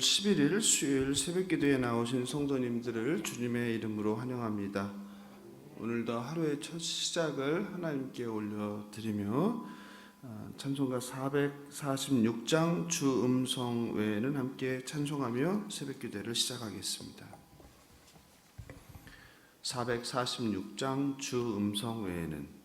11일 수요일 새벽기도에 나오신 성도님들을 주님의 이름으로 환영합니다. 오늘도 하루의 첫 시작을 하나님께 올려드리며 찬송가 446장 주 음성 외에는 함께 찬송하며 새벽기도를 시작하겠습니다. 446장 주 음성 외에는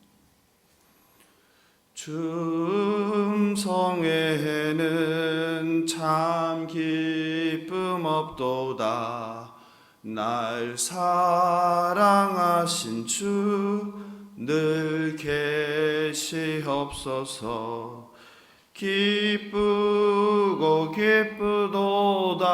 주 음성 외에는 참 기쁨 없도다. 날 사랑하신 주 늘 계시옵소서. 기쁘고 기쁘도다.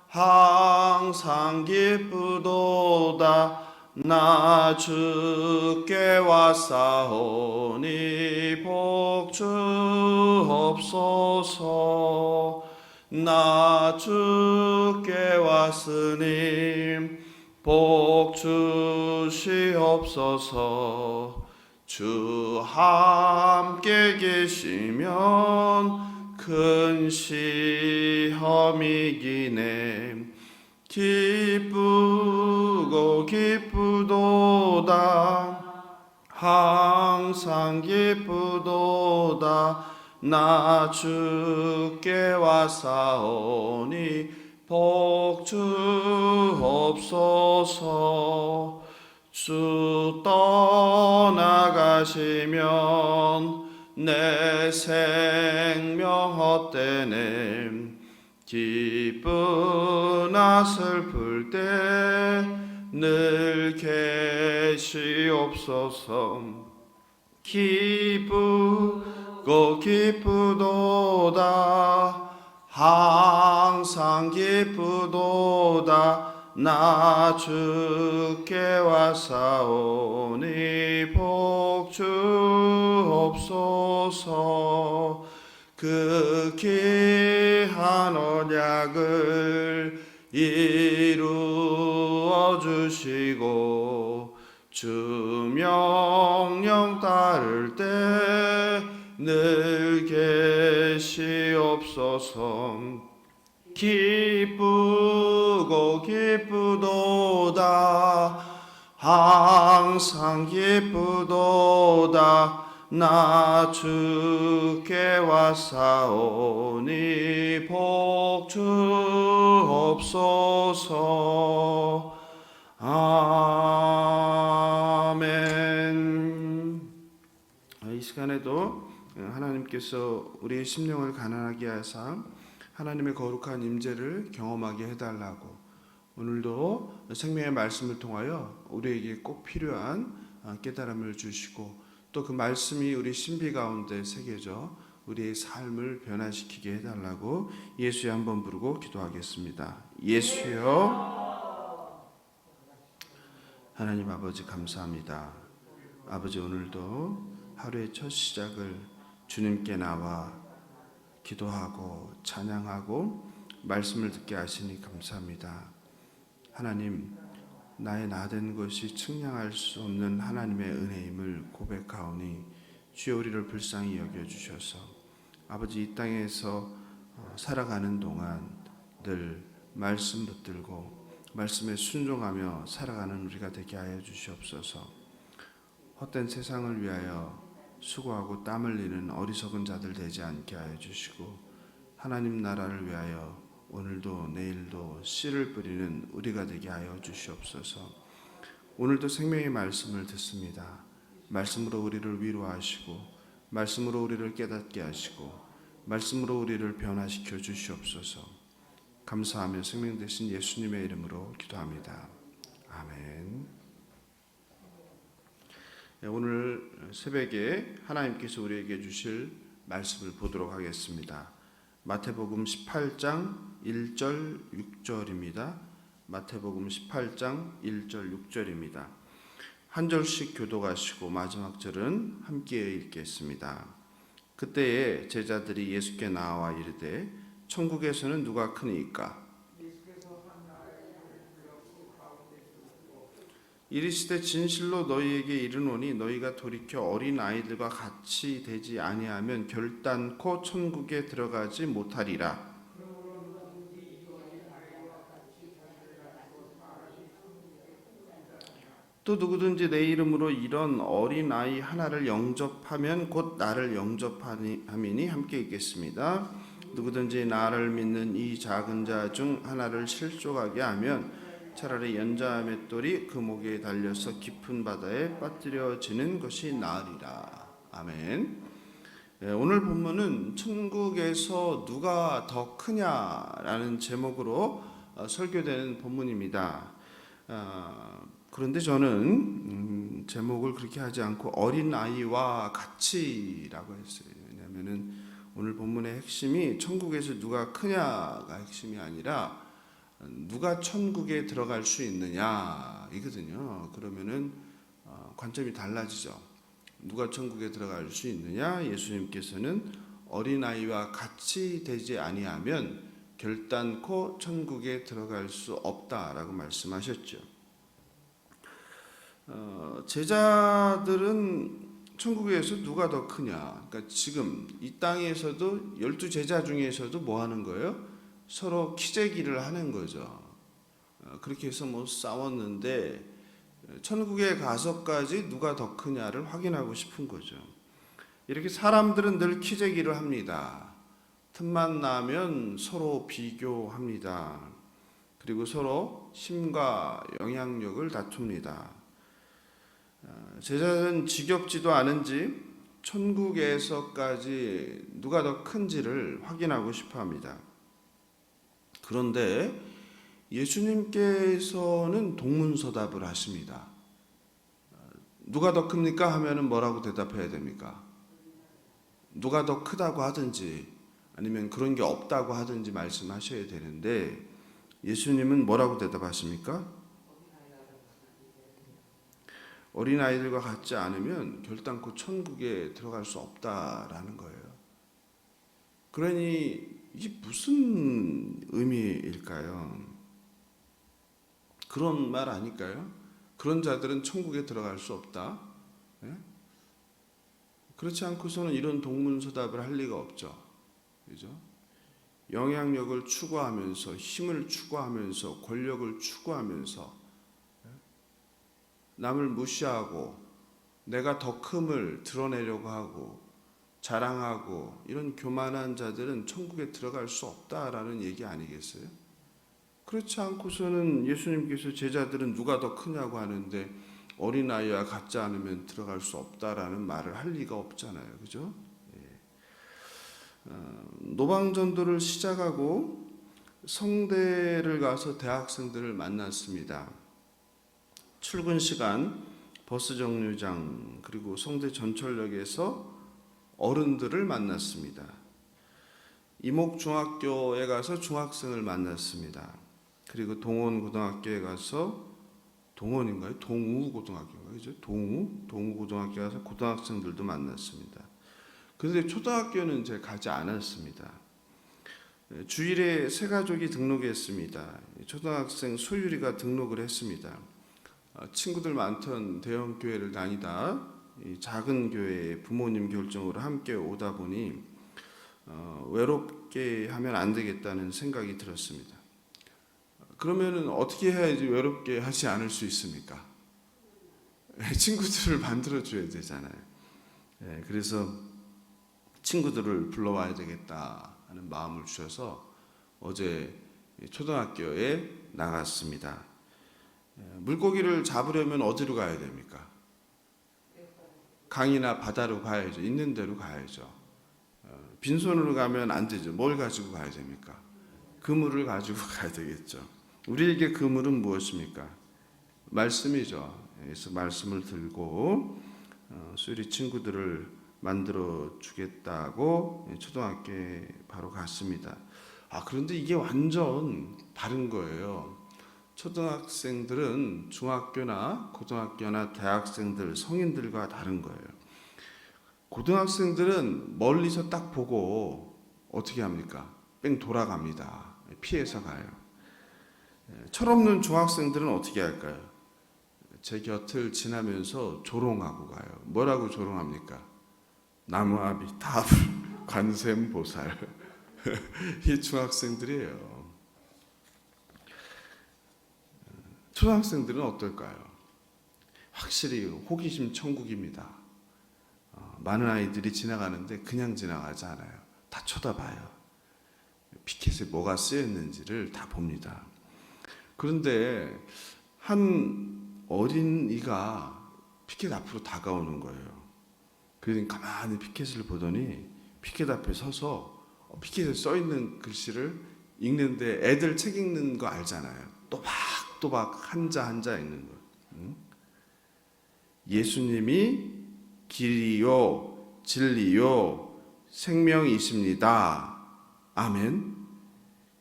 항상 기쁘도다. 나 주께 왔사오니 복 주옵소서. 나 주께 왔으니 복 주시옵소서. 주 함께 계시면 큰 시험이기네. 기쁘고 기쁘도다. 항상 기쁘도다. 나 주께 왔사오니 복 주옵소서. 주 떠나가시면 내 생명 헛되네. 기쁘나 슬플 때 늘 계시옵소서. 기쁘고 기쁘도다. 항상 기쁘도다. 나 주께 왔사오니 복 주옵소서. 그 귀한 언약을 이루어 주시고 주 명령 따를 때 늘 계시옵소서. 기쁘고 기쁘도다. 항상 기쁘도다. 나 주께 왔사오니 복 주옵소서. 아멘. 이 시간에도 하나님께서 우리의 심령을 가난하게 하사 하나님의 거룩한 임재를 경험하게 해달라고 오늘도 생명의 말씀을 통하여 우리에게 꼭 필요한 깨달음을 주시고 또 그 말씀이 우리 신비 가운데 새겨져 우리의 삶을 변화시키게 해달라고 예수여 한번 부르고 기도하겠습니다. 예수여. 하나님 아버지 감사합니다. 아버지 오늘도 하루의 첫 시작을 주님께 나와 기도하고 찬양하고 말씀을 듣게 하시니 감사합니다. 하나님, 나의 나된 것이 측량할 수 없는 하나님의 은혜임을 고백하오니 주여 우리를 불쌍히 여겨주셔서 아버지 이 땅에서 살아가는 동안 늘 말씀 붙들고 말씀에 순종하며 살아가는 우리가 되게 하여 주시옵소서. 헛된 세상을 위하여 수고하고 땀 흘리는 어리석은 자들 되지 않게 하여 주시고 하나님 나라를 위하여 오늘도 내일도 씨를 뿌리는 우리가 되게 하여 주시옵소서. 오늘도 생명의 말씀을 듣습니다. 말씀으로 우리를 위로하시고 말씀으로 우리를 깨닫게 하시고 말씀으로 우리를 변화시켜 주시옵소서. 감사하며 생명 되신 예수님의 이름으로 기도합니다. 아멘. 오늘 새벽에 하나님께서 우리에게 주실 말씀을 보도록 하겠습니다. 마태복음 18장 1절 6절입니다. 마태복음 18장 1절 6절입니다. 한 절씩 교독하시고 마지막 절은 함께 읽겠습니다. 그때에 제자들이 예수께 나와 이르되 천국에서는 누가 크니까? 이르시되 진실로 너희에게 이르노니 너희가 돌이켜 어린 아이들과 같이 되지 아니하면 결단코 천국에 들어가지 못하리라. 또 누구든지 내 이름으로 이런 어린 아이 하나를 영접하면 곧 나를 영접함이니 함께 있겠습니다. 누구든지 나를 믿는 이 작은 자 중 하나를 실족하게 하면 차라리 연자 맷돌이 그 목에 달려서 깊은 바다에 빠뜨려지는 것이 나으리라. 아멘. 오늘 본문은 천국에서 누가 더 크냐라는 제목으로 설교되는 본문입니다. 그런데 저는 제목을 그렇게 하지 않고 어린 아이와 같이라고 했어요. 왜냐하면은 오늘 본문의 핵심이 천국에서 누가 크냐가 핵심이 아니라 누가 천국에 들어갈 수 있느냐 이거든요. 그러면은 관점이 달라지죠. 누가 천국에 들어갈 수 있느냐? 예수님께서는 어린아이와 같이 되지 아니하면 결단코 천국에 들어갈 수 없다라고 말씀하셨죠. 제자들은 천국에서 누가 더 크냐? 그러니까 지금 이 땅에서도 12제자 중에서도 뭐 하는 거예요? 서로 키재기를 하는 거죠. 그렇게 해서 뭐 싸웠는데 천국에 가서까지 누가 더 크냐를 확인하고 싶은 거죠. 이렇게 사람들은 늘 키재기를 합니다. 틈만 나면 서로 비교합니다. 그리고 서로 힘과 영향력을 다툽니다. 제자는 지겹지도 않은지 천국에서까지 누가 더 큰지를 확인하고 싶어 합니다. 그런데 예수님께서는 동문서답을 하십니다. 누가 더 큽니까? 하면은 뭐라고 대답해야 됩니까? 누가 더 크다고 하든지 아니면 그런 게 없다고 하든지 말씀하셔야 되는데 예수님은 뭐라고 대답하십니까? 어린아이들과 같지 않으면 결단코 천국에 들어갈 수 없다라는 거예요. 그러니 이게 무슨 의미일까요? 그런 말 아닐까요? 그런 자들은 천국에 들어갈 수 없다. 예? 그렇지 않고서는 이런 동문서답을 할 리가 없죠. 그죠? 영향력을 추구하면서 힘을 추구하면서 권력을 추구하면서 남을 무시하고 내가 더 큼을 드러내려고 하고 자랑하고 이런 교만한 자들은 천국에 들어갈 수 없다라는 얘기 아니겠어요? 그렇지 않고서는 예수님께서 제자들은 누가 더 크냐고 하는데 어린아이와 같지 않으면 들어갈 수 없다라는 말을 할 리가 없잖아요. 그죠? 노방전도를 시작하고 성대를 가서 대학생들을 만났습니다. 출근 시간 버스 정류장 그리고 성대 전철역에서 어른들을 만났습니다. 이목중학교에 가서 중학생을 만났습니다. 그리고 동원고등학교에 가서 동원인가요? 동우고등학교인가요? 그죠? 동우고등학교에 가서 고등학생들도 만났습니다. 그런데 초등학교는 제가 가지 않았습니다. 주일에 세 가족이 등록했습니다. 초등학생 소율이가 등록을 했습니다. 친구들 많던 대형 교회를 다니다 작은 교회에 부모님 결정으로 함께 오다 보니 외롭게 하면 안 되겠다는 생각이 들었습니다. 그러면은 어떻게 해야지 외롭게 하지 않을 수 있습니까? 친구들을 만들어줘야 되잖아요. 그래서 친구들을 불러와야 되겠다 하는 마음을 주셔서 어제 초등학교에 나갔습니다. 물고기를 잡으려면 어디로 가야 됩니까? 강이나 바다로 가야죠. 있는 데로 가야죠. 빈손으로 가면 안 되죠. 뭘 가지고 가야 됩니까? 그물을 가지고 가야 되겠죠. 우리에게 그물은 무엇입니까? 말씀이죠. 그래서 말씀을 들고 수리 친구들을 만들어 주겠다고 초등학교에 바로 갔습니다. 그런데 이게 완전 다른 거예요. 초등학생들은 중학교나 고등학교나 대학생들, 성인들과 다른 거예요. 고등학생들은 멀리서 딱 보고 어떻게 합니까? 뺑 돌아갑니다. 피해서 가요. 철없는 중학생들은 어떻게 할까요? 제 곁을 지나면서 조롱하고 가요. 뭐라고 조롱합니까? 나무아비, 타불, 관세음보살. 이 중학생들이에요. 초등학생들은 어떨까요? 확실히 호기심 천국입니다. 많은 아이들이 지나가는데 그냥 지나가지 않아요. 다 쳐다봐요. 피켓에 뭐가 쓰였는지를 다 봅니다. 그런데 한 어린이가 피켓 앞으로 다가오는 거예요. 그래서 가만히 피켓을 보더니 피켓 앞에 서서 피켓에 써 있는 글씨를 읽는데, 애들 책 읽는 거 알잖아요. 또박또박 한자 한자 읽는 거. 예수님이 길이요 진리요 생명이십니다. 아멘.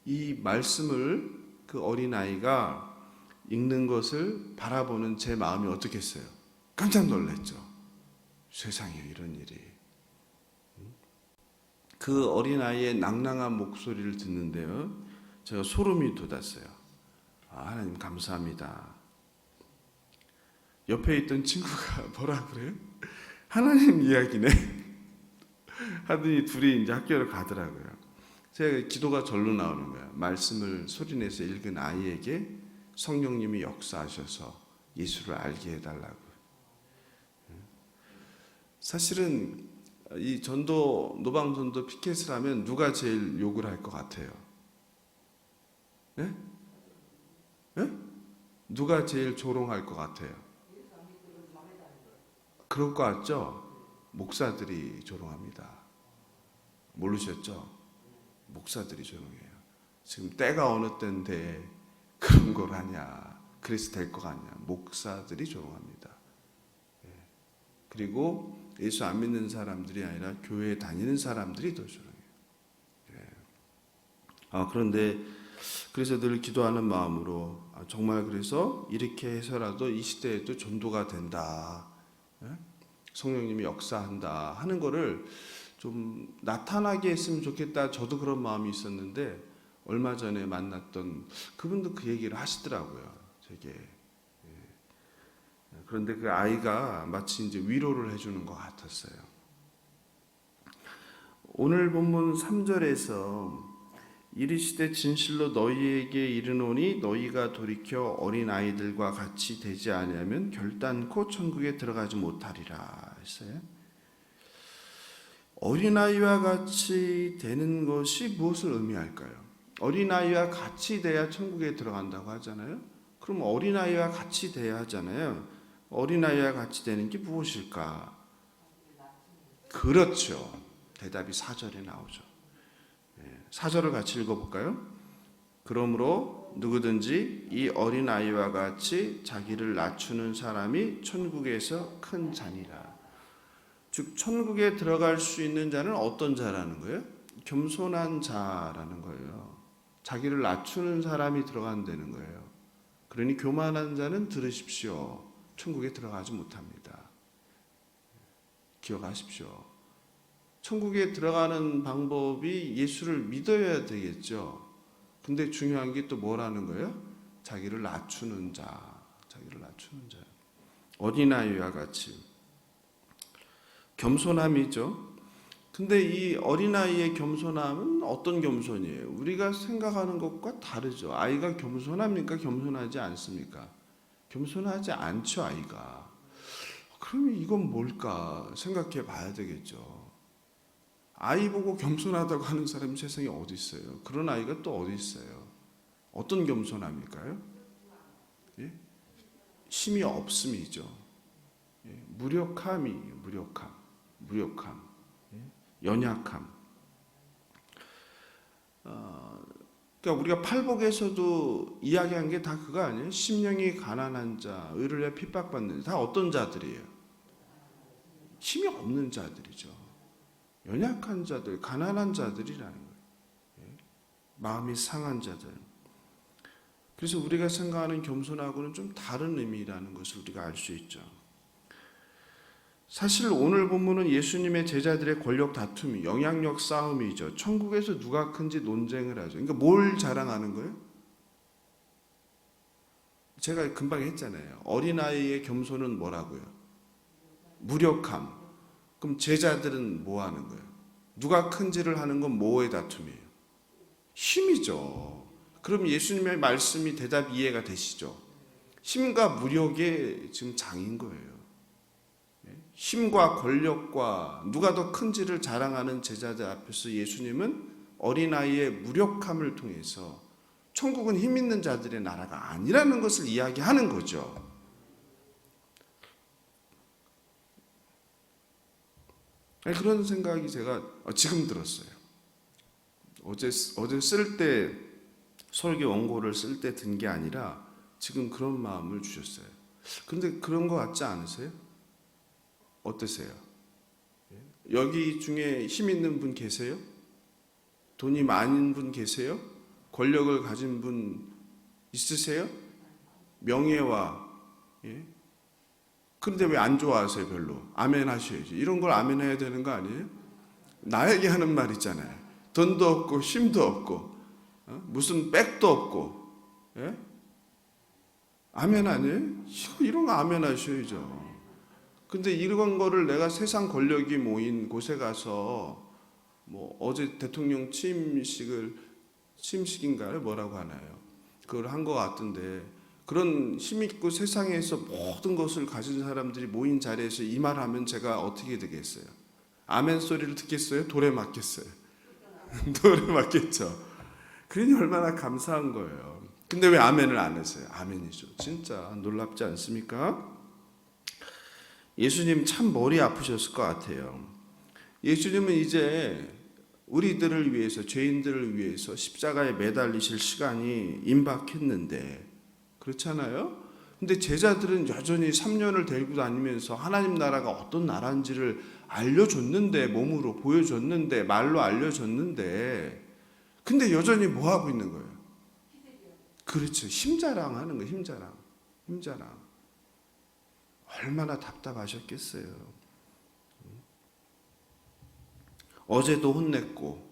이 말씀을 그 어린아이가 읽는 것을 바라보는 제 마음이 어떻겠어요? 깜짝 놀랐죠. 세상에 이런 일이. 그 어린아이의 낭낭한 목소리를 듣는데요, 제가 소름이 돋았어요. 하나님 감사합니다. 옆에 있던 친구가 뭐라 그래요? 하나님 이야기네 하더니 둘이 이제 학교를 가더라고요. 제가 기도가 절로 나오는 거예요. 말씀을 소리내서 읽은 아이에게 성령님이 역사하셔서 예수를 알게 해달라고. 사실은 이 전도, 노방전도 피켓을 하면 누가 제일 욕을 할 것 같아요? 네? 네? 누가 제일 조롱할 것 같아요? 그럴 것 같죠? 목사들이 조롱합니다. 모르셨죠? 목사들이 조롱해요. 지금 때가 어느 때인데 그런 걸 하냐, 그래서 될 것 같냐, 목사들이 조롱합니다. 그리고 예수 안 믿는 사람들이 아니라 교회에 다니는 사람들이 더 조롱해요. 그런데 그래서 늘 기도하는 마음으로 정말 그래서 이렇게 해서라도 이 시대에도 전도가 된다, 성령님이 역사한다 하는 거를 좀 나타나게 했으면 좋겠다. 저도 그런 마음이 있었는데 얼마 전에 만났던 그분도 그 얘기를 하시더라고요, 제게. 그런데 그 아이가 마치 이제 위로를 해주는 것 같았어요. 오늘 본문 3절에서 이르시되 진실로 너희에게 이르노니 너희가 돌이켜 어린 아이들과 같이 되지 아니하면 결단코 천국에 들어가지 못하리라 했어요. 어린아이와 같이 되는 것이 무엇을 의미할까요? 어린아이와 같이 돼야 천국에 들어간다고 하잖아요. 그럼 어린아이와 같이 돼야 하잖아요. 어린아이와 같이 되는 게 무엇일까? 그렇죠. 대답이 4절에 나오죠. 4절을 같이 읽어볼까요? 그러므로 누구든지 이 어린아이와 같이 자기를 낮추는 사람이 천국에서 큰 자니라. 즉 천국에 들어갈 수 있는 자는 어떤 자라는 거예요? 겸손한 자라는 거예요. 자기를 낮추는 사람이 들어간다는 거예요. 그러니 교만한 자는 들으십시오. 천국에 들어가지 못합니다. 기억하십시오. 천국에 들어가는 방법이 예수를 믿어야 되겠죠. 근데 중요한 게 또 뭐라는 거예요? 자기를 낮추는 자. 자기를 낮추는 자. 어린아이와 같이. 겸손함이죠. 근데 이 어린아이의 겸손함은 어떤 겸손이에요? 우리가 생각하는 것과 다르죠. 아이가 겸손합니까? 겸손하지 않습니까? 겸손하지 않죠, 아이가. 그러면 이건 뭘까 생각해 봐야 되겠죠. 아이 보고 겸손하다고 하는 사람이 세상에 어디 있어요? 그런 아이가 또 어디 있어요? 어떤 겸손함일까요? 예? 힘이 없음이죠. 예? 무력함이에요. 무력함, 예? 연약함. 그러니까 우리가 팔복에서도 이야기한 게 다 그거 아니에요? 심령이 가난한 자, 의를 위해 핍박받는 자, 다 어떤 자들이에요? 힘이 없는 자들이죠. 연약한 자들, 가난한 자들이라는 거예요. 예? 마음이 상한 자들. 그래서 우리가 생각하는 겸손하고는 좀 다른 의미라는 것을 우리가 알 수 있죠. 사실 오늘 본문은 예수님의 제자들의 권력 다툼이, 영향력 싸움이죠. 천국에서 누가 큰지 논쟁을 하죠. 그러니까 뭘 자랑하는 거예요? 제가 금방 했잖아요. 어린아이의 겸손은 뭐라고요? 무력함. 그럼 제자들은 뭐 하는 거예요? 누가 큰지를 하는 건 뭐의 다툼이에요? 힘이죠. 그럼 예수님의 말씀이 대답 이해가 되시죠? 힘과 무력의 지금 장인 거예요. 힘과 권력과 누가 더 큰지를 자랑하는 제자들 앞에서 예수님은 어린아이의 무력함을 통해서 천국은 힘 있는 자들의 나라가 아니라는 것을 이야기하는 거죠. 그런 생각이 제가 지금 들었어요. 어제 쓸 때 설교 원고를 쓸 때 든 게 아니라 지금 그런 마음을 주셨어요. 그런데 그런 거 같지 않으세요? 어떠세요? 여기 중에 힘 있는 분 계세요? 돈이 많은 분 계세요? 권력을 가진 분 있으세요? 명예와 그런데 왜 안 좋아하세요? 별로. 아멘 하셔야지. 이런 걸 아멘 해야 되는 거 아니에요? 나에게 하는 말 있잖아요. 돈도 없고 힘도 없고 무슨 백도 없고 아멘 아니에요? 이런 거 아멘 하셔야죠. 근데 이런 거를 내가 세상 권력이 모인 곳에 가서 뭐 어제 대통령 취임식인가요? 뭐라고 하나요? 그걸 한 것 같은데 그런 힘있고 세상에서 모든 것을 가진 사람들이 모인 자리에서 이 말을 하면 제가 어떻게 되겠어요? 아멘 소리를 듣겠어요? 돌에 맞겠어요? 돌에 맞겠죠. 그러니 얼마나 감사한 거예요. 근데 왜 아멘을 안 했어요? 아멘이죠. 진짜 놀랍지 않습니까? 예수님 참 머리 아프셨을 것 같아요. 예수님은 이제 우리들을 위해서, 죄인들을 위해서 십자가에 매달리실 시간이 임박했는데 그렇잖아요? 근데 제자들은 여전히 3년을 데리고 다니면서 하나님 나라가 어떤 나라인지를 알려줬는데, 몸으로 보여줬는데, 말로 알려줬는데, 근데 여전히 뭐 하고 있는 거예요? 그렇죠. 힘자랑 하는 거예요. 힘자랑. 얼마나 답답하셨겠어요. 어제도 혼냈고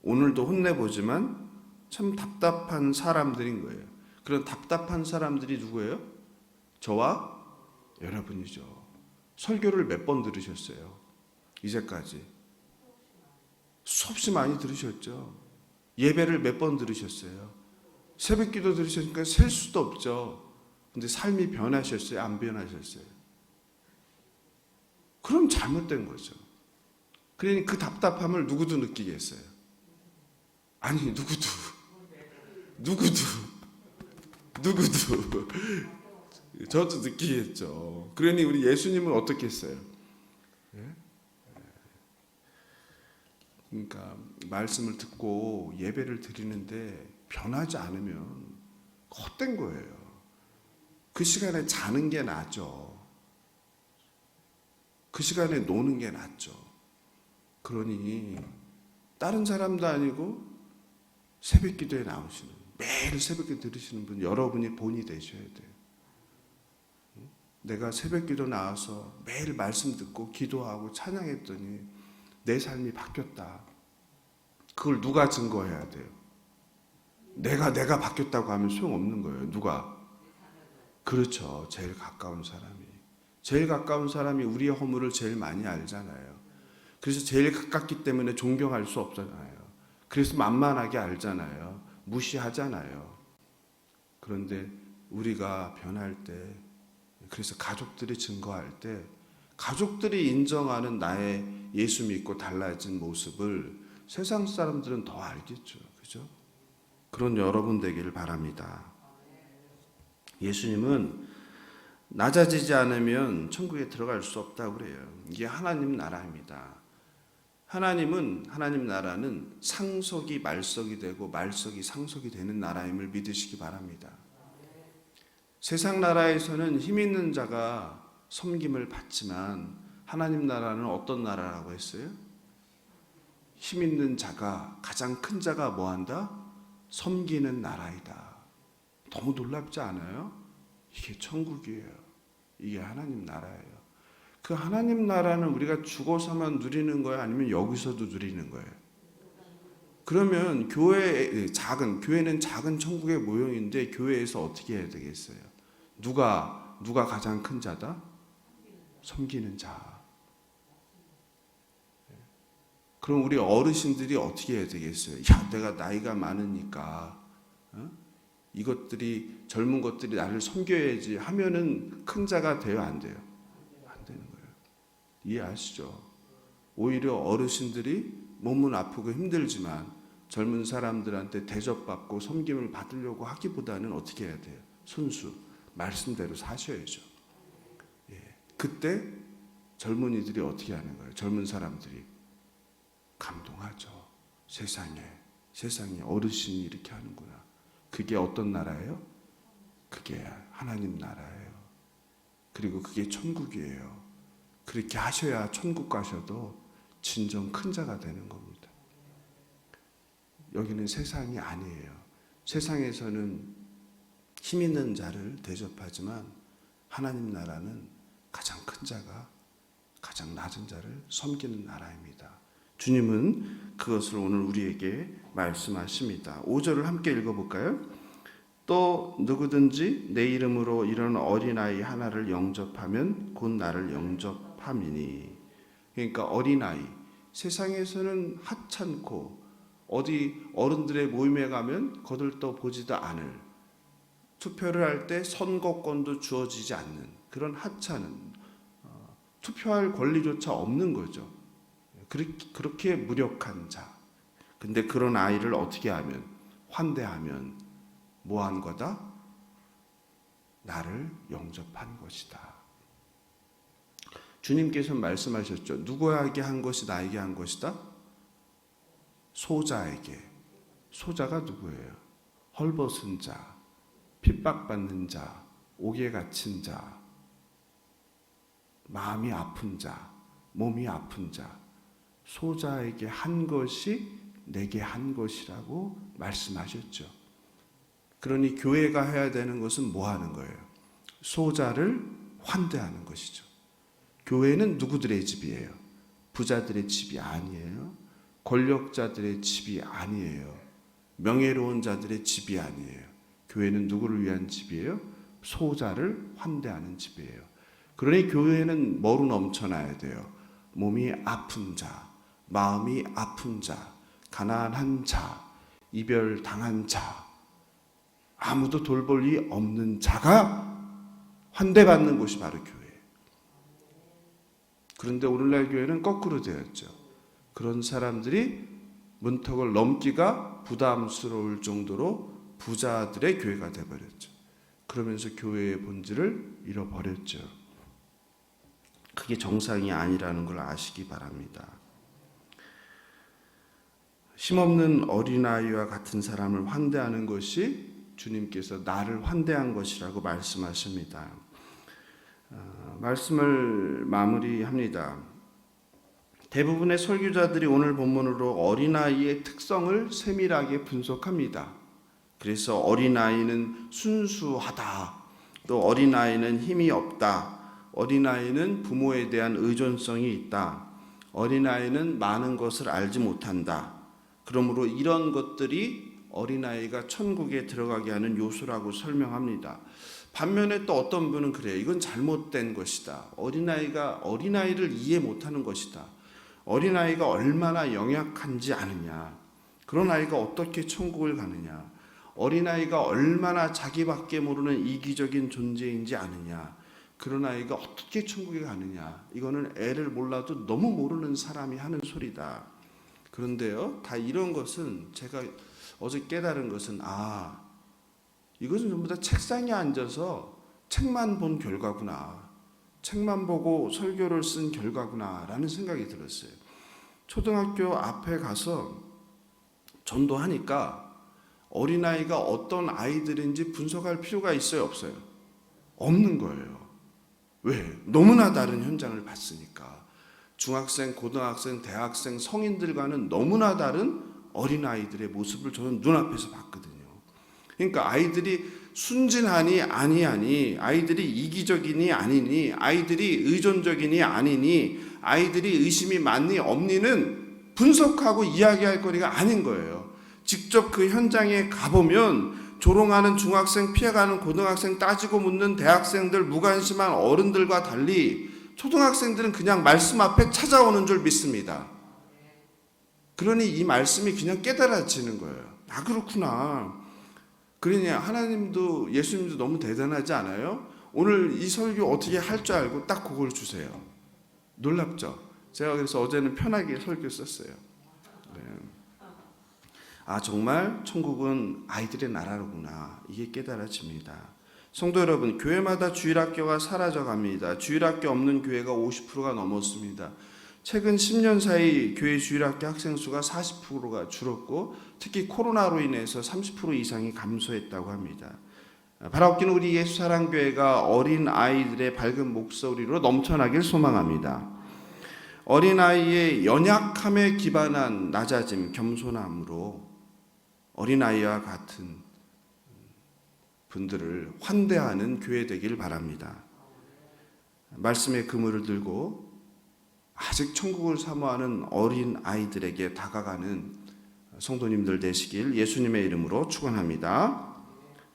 오늘도 혼내보지만 참 답답한 사람들인 거예요. 그런 답답한 사람들이 누구예요? 저와 여러분이죠. 설교를 몇 번 들으셨어요? 이제까지 수없이 많이 들으셨죠. 예배를 몇 번 들으셨어요? 새벽기도 들으셨으니까 셀 수도 없죠. 근데 삶이 변하셨어요? 안 변하셨어요? 그럼 잘못된 거죠. 그러니 그 답답함을 누구도 느끼겠어요? 아니, 누구도. 저도 느끼겠죠. 그러니 우리 예수님은 어떻게 했어요? 그러니까 말씀을 듣고 예배를 드리는데 변하지 않으면 헛된 거예요. 그 시간에 자는 게 낫죠. 그 시간에 노는 게 낫죠. 그러니 다른 사람도 아니고 새벽 기도에 나오시는, 매일 새벽에 들으시는 분, 여러분이 본이 되셔야 돼요. 내가 새벽 기도 나와서 매일 말씀 듣고 기도하고 찬양했더니 내 삶이 바뀌었다. 그걸 누가 증거해야 돼요? 내가 바뀌었다고 하면 소용없는 거예요. 누가? 그렇죠. 제일 가까운 사람이. 제일 가까운 사람이 우리의 허물을 제일 많이 알잖아요. 그래서 제일 가깝기 때문에 존경할 수 없잖아요. 그래서 만만하게 알잖아요. 무시하잖아요. 그런데 우리가 변할 때, 그래서 가족들이 증거할 때, 가족들이 인정하는 나의 예수 믿고 달라진 모습을 세상 사람들은 더 알겠죠. 그죠? 그런 여러분 되기를 바랍니다. 예수님은 낮아지지 않으면 천국에 들어갈 수 없다고 그래요. 이게 하나님 나라입니다. 하나님 나라는 상속이 말속이 되고 말속이 상속이 되는 나라임을 믿으시기 바랍니다. 세상 나라에서는 힘 있는 자가 섬김을 받지만 하나님 나라는 어떤 나라라고 했어요? 힘 있는 자가, 가장 큰 자가 뭐한다? 섬기는 나라이다. 너무 놀랍지 않아요? 이게 천국이에요. 이게 하나님 나라예요. 그 하나님 나라는 우리가 죽어서만 누리는 거예요? 아니면 여기서도 누리는 거예요? 그러면 교회는 작은 천국의 모형인데 교회에서 어떻게 해야 되겠어요? 누가 가장 큰 자다? 섬기는 자. 그럼 우리 어르신들이 어떻게 해야 되겠어요? 야, 내가 나이가 많으니까 이것들이 젊은 것들이 나를 섬겨야지 하면은 큰 자가 돼요, 안 돼요? 안 되는 거예요. 이해하시죠? 오히려 어르신들이 몸은 아프고 힘들지만 젊은 사람들한테 대접받고 섬김을 받으려고 하기보다는 어떻게 해야 돼요? 순수 말씀대로 사셔야죠. 예. 그때 젊은이들이 어떻게 하는 거예요? 젊은 사람들이 감동하죠. 세상에 어르신이 이렇게 하는구나. 그게 어떤 나라예요? 그게 하나님 나라예요. 그리고 그게 천국이에요. 그렇게 하셔야 천국 가셔도 진정 큰 자가 되는 겁니다. 여기는 세상이 아니에요. 세상에서는 힘 있는 자를 대접하지만 하나님 나라는 가장 큰 자가 가장 낮은 자를 섬기는 나라입니다. 주님은 그것을 오늘 우리에게 말씀하십니다. 5절을 함께 읽어볼까요? 또 누구든지 내 이름으로 이런 어린아이 하나를 영접하면 곧 나를 영접함이니. 그러니까 어린아이, 세상에서는 하찮고 어디 어른들의 모임에 가면 거들떠 보지도 않을, 투표를 할 때 선거권도 주어지지 않는 그런 하찮은, 투표할 권리조차 없는 거죠. 그렇게 무력한 자. 근데 그런 아이를 어떻게 하면, 환대하면 뭐한 거다? 나를 영접한 것이다. 주님께서 말씀하셨죠. 누구에게 한 것이 나에게 한 것이다? 소자에게. 소자가 누구예요? 헐벗은 자, 핍박받는 자, 옥에 갇힌 자, 마음이 아픈 자, 몸이 아픈 자, 소자에게 한 것이 내게 한 것이라고 말씀하셨죠. 그러니 교회가 해야 되는 것은 뭐 하는 거예요? 소자를 환대하는 것이죠. 교회는 누구들의 집이에요? 부자들의 집이 아니에요. 권력자들의 집이 아니에요. 명예로운 자들의 집이 아니에요. 교회는 누구를 위한 집이에요? 소자를 환대하는 집이에요. 그러니 교회는 뭐로 넘쳐나야 돼요? 몸이 아픈 자, 마음이 아픈 자, 가난한 자, 이별당한 자, 아무도 돌볼 리 없는 자가 환대받는 곳이 바로 교회예요. 그런데 오늘날 교회는 거꾸로 되었죠. 그런 사람들이 문턱을 넘기가 부담스러울 정도로 부자들의 교회가 되어버렸죠. 그러면서 교회의 본질을 잃어버렸죠. 그게 정상이 아니라는 걸 아시기 바랍니다. 힘없는 어린아이와 같은 사람을 환대하는 것이 주님께서 나를 환대한 것이라고 말씀하십니다. 말씀을 마무리합니다. 대부분의 설교자들이 오늘 본문으로 어린아이의 특성을 세밀하게 분석합니다. 그래서 어린아이는 순수하다, 또 어린아이는 힘이 없다, 어린아이는 부모에 대한 의존성이 있다, 어린아이는 많은 것을 알지 못한다. 그러므로 이런 것들이 어린아이가 천국에 들어가게 하는 요소라고 설명합니다. 반면에 또 어떤 분은 그래요. 이건 잘못된 것이다. 어린아이를 이해 못하는 것이다. 어린아이가 얼마나 영약한지 아느냐. 그런 아이가 어떻게 천국을 가느냐. 어린아이가 얼마나 자기밖에 모르는 이기적인 존재인지 아느냐. 그런 아이가 어떻게 천국에 가느냐. 이거는 애를 몰라도 너무 모르는 사람이 하는 소리다. 그런데요, 다 이런 것은 제가 어제 깨달은 것은 이것은 전부 다 책상에 앉아서 책만 본 결과구나. 책만 보고 설교를 쓴 결과구나라는 생각이 들었어요. 초등학교 앞에 가서 전도하니까 어린아이가 어떤 아이들인지 분석할 필요가 있어요, 없어요? 없는 거예요. 왜? 너무나 다른 현장을 봤으니까. 중학생, 고등학생, 대학생, 성인들과는 너무나 다른 어린아이들의 모습을 저는 눈앞에서 봤거든요. 그러니까 아이들이 순진하니 아니하니, 아이들이 이기적이니 아니니, 아이들이 의존적이니 아니니, 아이들이 의심이 많니 없니는 분석하고 이야기할 거리가 아닌 거예요. 직접 그 현장에 가보면 조롱하는 중학생, 피해가는 고등학생, 따지고 묻는 대학생들, 무관심한 어른들과 달리 초등학생들은 그냥 말씀 앞에 찾아오는 줄 믿습니다. 그러니 이 말씀이 그냥 깨달아지는 거예요. 그렇구나. 그러니 하나님도 예수님도 너무 대단하지 않아요? 오늘 이 설교 어떻게 할 줄 알고 딱 그걸 주세요. 놀랍죠? 제가 그래서 어제는 편하게 설교 썼어요. 네. 아, 정말 천국은 아이들의 나라로구나. 이게 깨달아집니다. 성도 여러분, 교회마다 주일학교가 사라져 갑니다. 주일학교 없는 교회가 50%가 넘었습니다. 최근 10년 사이 교회 주일학교 학생 수가 40%가 줄었고, 특히 코로나로 인해서 30% 이상이 감소했다고 합니다. 바라옵긴 우리 예수사랑교회가 어린 아이들의 밝은 목소리로 넘쳐나길 소망합니다. 어린 아이의 연약함에 기반한 낮아짐, 겸손함으로 어린 아이와 같은 분들을 환대하는 교회 되길 바랍니다. 말씀의 그물을 들고 아직 천국을 사모하는 어린 아이들에게 다가가는 성도님들 되시길 예수님의 이름으로 축원합니다.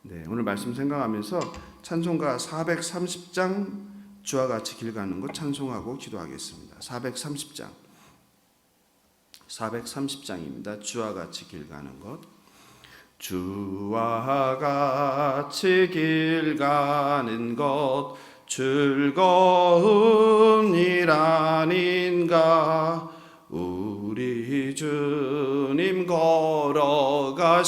네, 오늘 말씀 생각하면서 찬송가 430장 주와 같이 길 가는 것 찬송하고 기도하겠습니다. 430장입니다. 주와 같이 길 가는 것. 주와 같이 길 가는 것 즐거운 일 아닌가. 우리 주님 걸어가신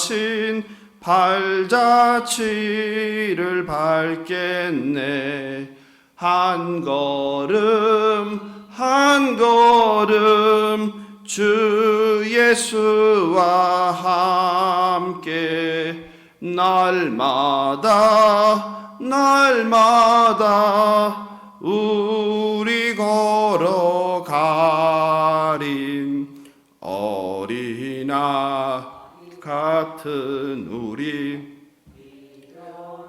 발자취를 밟겠네. 한 걸음 한 걸음 주 예수와 함께 날마다 우리 걸어가림. 어린아 같은 우리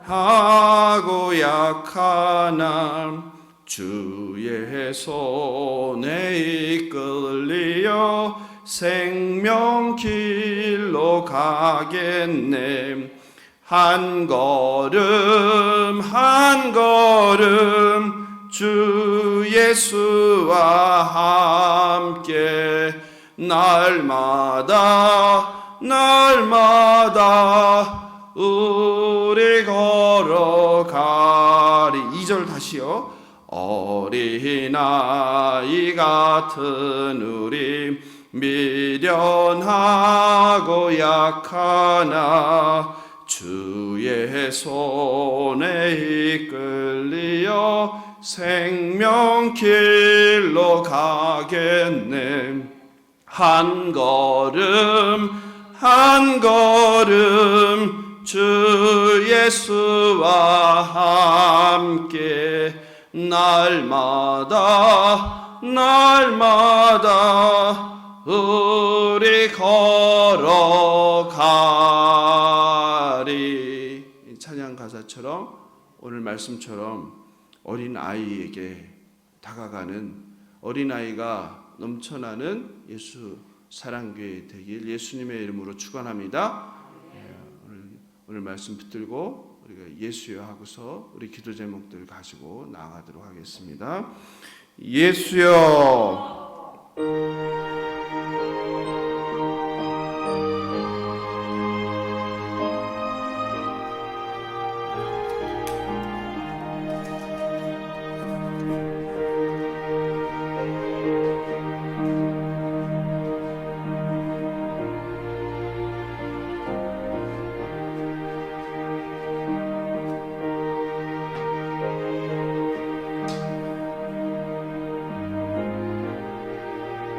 하고 약하나 주의 손에 이끌려 생명길로 가겠네. 한 걸음 한 걸음 주 예수와 함께 날마다 우리 걸어가리. 2절 다시요. 어린아이 같은 우리 미련하고 약하나 주의 손에 이끌려 생명길로 가겠네. 한 걸음 한 걸음 주 예수와 함께 날마다 우리 걸어가리. 찬양 가사처럼 오늘 말씀처럼 어린 아이에게 다가가는 어린아이가 넘쳐나는 예수 사랑교회 되길 예수님의 이름으로 축원합니다. 오늘 말씀 붙들고 우리가 예수여 하고서 우리 기도 제목들 가지고 나아가도록 하겠습니다. 예수여